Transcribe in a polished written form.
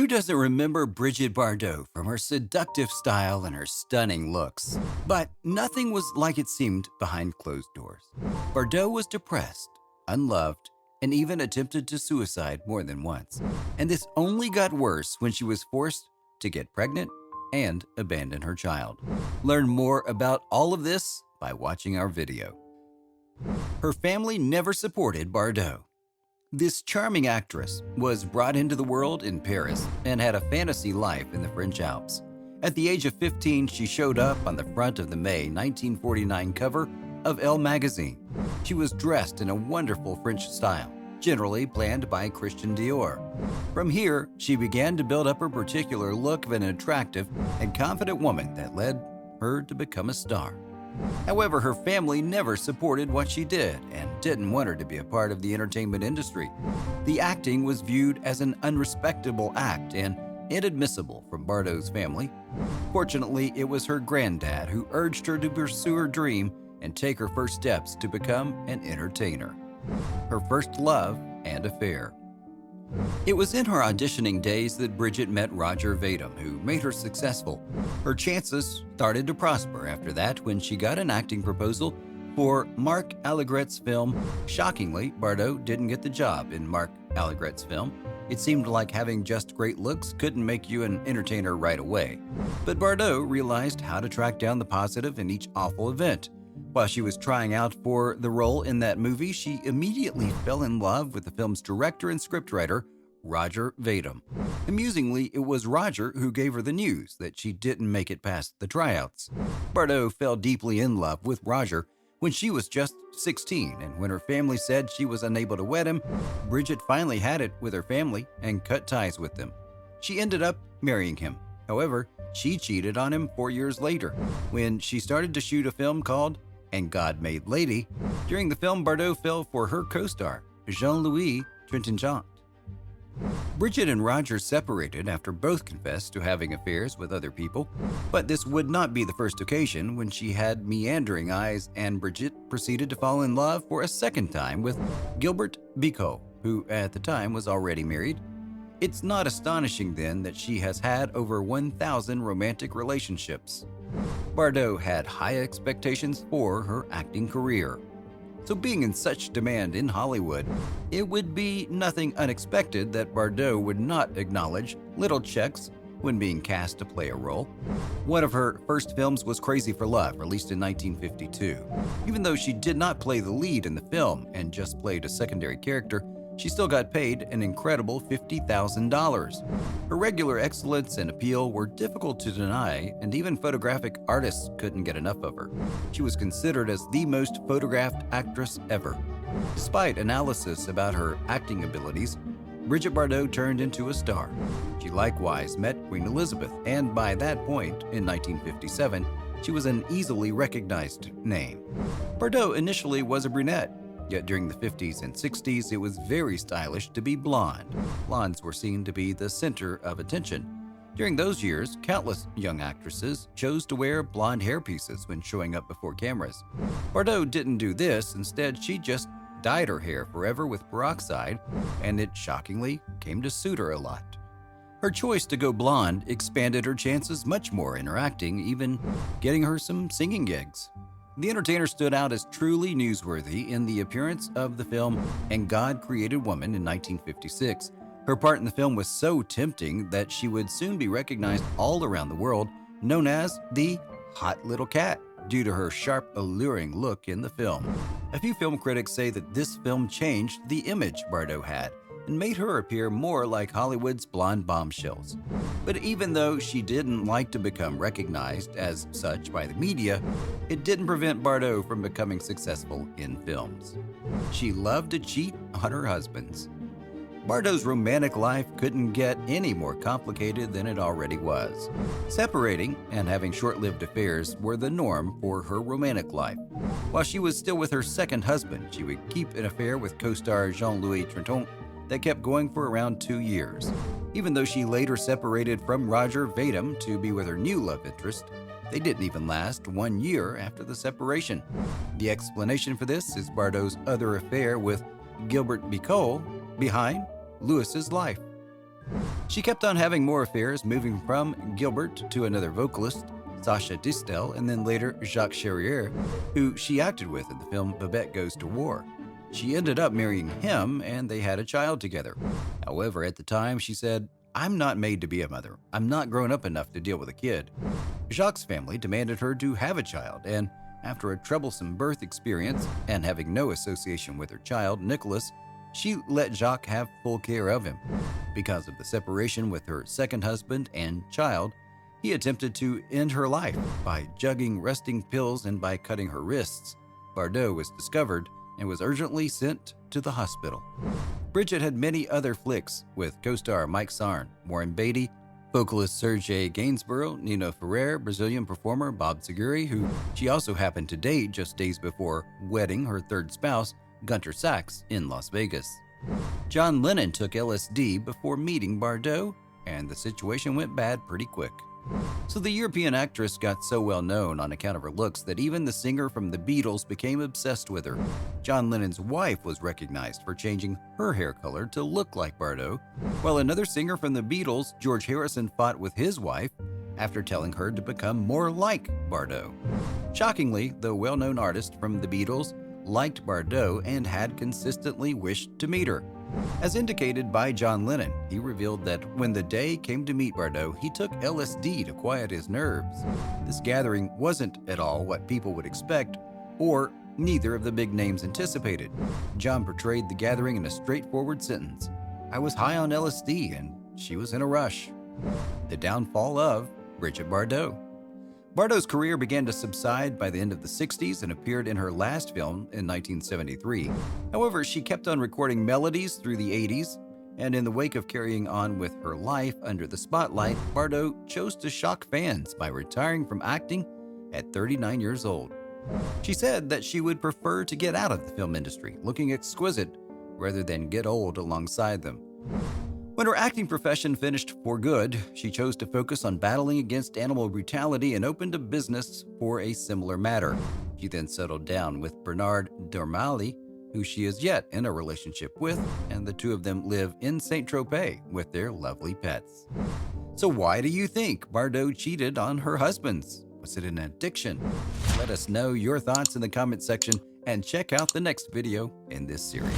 Who doesn't remember Brigitte Bardot from her seductive style and her stunning looks? But nothing was like it seemed behind closed doors. Bardot was depressed, unloved, and even attempted to suicide more than once. And this only got worse when she was forced to get pregnant and abandon her child. Learn more about all of this by watching our video. Her family never supported Bardot. This charming actress was brought into the world in Paris and had a fantasy life in the French Alps. At the age of 15, she showed up on the front of the May 1949 cover of Elle magazine. She was dressed in a wonderful French style, generally planned by Christian Dior. From here, she began to build up her particular look of an attractive and confident woman that led her to become a star. However, her family never supported what she did and didn't want her to be a part of the entertainment industry. The acting was viewed as an unrespectable act and inadmissible from Bardot's family. Fortunately, it was her granddad who urged her to pursue her dream and take her first steps to become an entertainer. Her first love and affair. It was in her auditioning days that Brigitte met Roger Vadim, who made her successful. Her chances started to prosper after that when she got an acting proposal for Marc Allegret's film. Shockingly, Bardot didn't get the job in Marc Allegret's film. It seemed like having just great looks couldn't make you an entertainer right away. But Bardot realized how to track down the positive in each awful event. While she was trying out for the role in that movie, she immediately fell in love with the film's director and scriptwriter, Roger Vadim. Amusingly, it was Roger who gave her the news that she didn't make it past the tryouts. Bardot fell deeply in love with Roger when she was just 16, and when her family said she was unable to wed him, Brigitte finally had it with her family and cut ties with them. She ended up marrying him. However, she cheated on him 4 years later when she started to shoot a film called And God Made Lady. During the film, Bardot fell for her co-star, Jean-Louis Trintignant. Brigitte and Roger separated after both confessed to having affairs with other people, but this would not be the first occasion when she had meandering eyes, and Brigitte proceeded to fall in love for a second time with Gilbert Bécaud, who at the time was already married. It's not astonishing then that she has had over 1,000 romantic relationships. Bardot had high expectations for her acting career. So being in such demand in Hollywood, it would be nothing unexpected that Bardot would not acknowledge little checks when being cast to play a role. One of her first films was Crazy for Love, released in 1952. Even though she did not play the lead in the film and just played a secondary character, she still got paid an incredible $50,000. Her regular excellence and appeal were difficult to deny, and even photographic artists couldn't get enough of her. She was considered as the most photographed actress ever. Despite analysis about her acting abilities, Brigitte Bardot turned into a star. She likewise met Queen Elizabeth, and by that point, in 1957, she was an easily recognized name. Bardot initially was a brunette. Yet during the 50s and 60s, it was very stylish to be blonde. Blondes were seen to be the center of attention. During those years, countless young actresses chose to wear blonde hairpieces when showing up before cameras. Bardot didn't do this. Instead, she just dyed her hair forever with peroxide, and it shockingly came to suit her a lot. Her choice to go blonde expanded her chances much more in her acting, even getting her some singing gigs. The entertainer stood out as truly newsworthy in the appearance of the film And God Created Woman in 1956. Her part in the film was so tempting that she would soon be recognized all around the world, known as the Hot Little Cat, due to her sharp, alluring look in the film. A few film critics say that this film changed the image Bardot had and made her appear more like Hollywood's blonde bombshells. But even though she didn't like to become recognized as such by the media, it didn't prevent Bardot from becoming successful in films. She loved to cheat on her husbands. Bardot's romantic life couldn't get any more complicated than it already was. Separating and having short-lived affairs were the norm for her romantic life. While she was still with her second husband, she would keep an affair with co-star Jean-Louis Trintignant that kept going for around 2 years. Even though she later separated from Roger Vadim to be with her new love interest, they didn't even last 1 year after the separation. The explanation for this is Bardot's other affair with Gilbert Bécaud behind Louis's life. She kept on having more affairs, moving from Gilbert to another vocalist, Sacha Distel, and then later Jacques Charrier, who she acted with in the film Babette Goes to War. She ended up marrying him, and they had a child together. However, at the time, she said, "I'm not made to be a mother. I'm not grown up enough to deal with a kid." Jacques' family demanded her to have a child, and after a troublesome birth experience and having no association with her child, Nicholas, she let Jacques have full care of him. Because of the separation with her second husband and child, he attempted to end her life by jugging resting pills and by cutting her wrists. Bardot was discovered and was urgently sent to the hospital. Brigitte had many other flicks with co-star Mike Sarn, Warren Beatty, vocalist Serge Gainsborough, Nino Ferrer, Brazilian performer Bob Seguri, who she also happened to date just days before wedding her third spouse, Gunter Sachs, in Las Vegas. John Lennon took LSD before meeting Bardot, and the situation went bad pretty quick. So the European actress got so well known on account of her looks that even the singer from the Beatles became obsessed with her. John Lennon's wife was recognized for changing her hair color to look like Bardot, while another singer from the Beatles, George Harrison, fought with his wife after telling her to become more like Bardot. Shockingly, the well-known artist from the Beatles liked Bardot and had consistently wished to meet her. As indicated by John Lennon, he revealed that when the day came to meet Bardot, he took LSD to quiet his nerves. This gathering wasn't at all what people would expect, or neither of the big names anticipated. John portrayed the gathering in a straightforward sentence: "I was high on LSD and she was in a rush." The downfall of Brigitte Bardot. Bardot's career began to subside by the end of the 60s and appeared in her last film in 1973. However, she kept on recording melodies through the 80s, and in the wake of carrying on with her life under the spotlight, Bardot chose to shock fans by retiring from acting at 39 years old. She said that she would prefer to get out of the film industry, looking exquisite, rather than get old alongside them. When her acting profession finished for good, she chose to focus on battling against animal brutality and opened a business for a similar matter. She then settled down with Bernard Dormali, who she is yet in a relationship with, and the two of them live in Saint-Tropez with their lovely pets. So why do you think Bardot cheated on her husbands? Was it an addiction? Let us know your thoughts in the comment section and check out the next video in this series.